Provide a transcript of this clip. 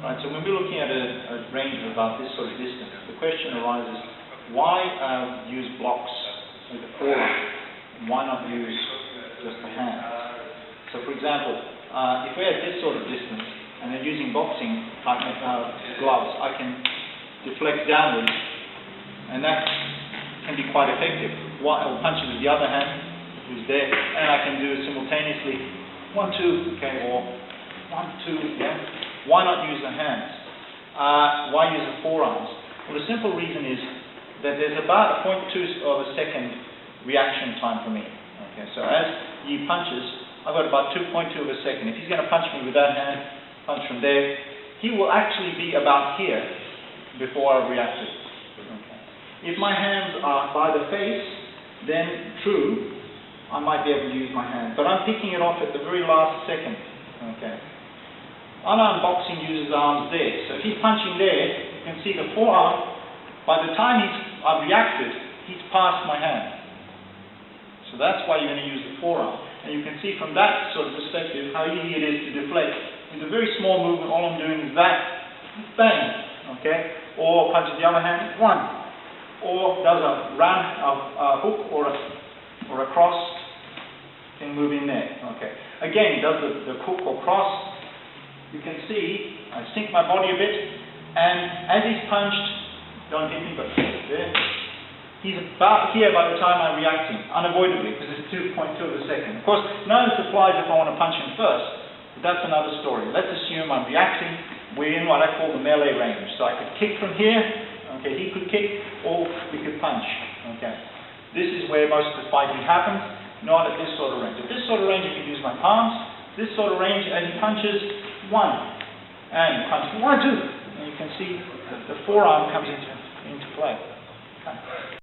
Right, so when we're looking at a range of about this sort of distance, the question arises, why use blocks with the forearm? Why not use just the hand? So for example, if we're at this sort of distance, and then using boxing type gloves, I can deflect downwards, and that can be quite effective. I'll punch it with the other hand, who's there, and I can do simultaneously 1, 2, okay, or 1, 2, yeah. Why not use the hands? Why use the forearms? Well, the simple reason is that there's about a 0.2 of a second reaction time for me. Okay, so as he punches, I've got about 2.2 of a second. If he's going to punch me with that hand, punch from there, he will actually be about here before I've reacted. Okay. If my hands are by the face, then true, I might be able to use my hand. But I'm picking it off at the very last second. Okay. Unarmed boxing uses arms there. So if he's punching there, you can see the forearm, by the time I've reacted, he's past my hand. So that's why you're going to use the forearm. And you can see from that sort of perspective how easy it is to deflect. With a very small movement, all I'm doing is that, bang, okay? Or punches the other hand, 1. Or does a hook or a cross, can move in there, okay? Again, does the hook or cross. You can see, I sink my body a bit, and as he's punched, don't hit me, but there, he's about here by the time I'm reacting, unavoidably, because it's 2.2 of a second. Of course, none of this applies if I want to punch him first, but that's another story. Let's assume I'm reacting, we're in what I call the melee range. So I could kick from here, okay, he could kick, or we could punch, okay. This is where most of the fighting happens, not at this sort of range. At this sort of range, I can use my palms. This sort of range, as he punches, 1, and punch 1, 2, and you can see that the forearm comes into play. Okay.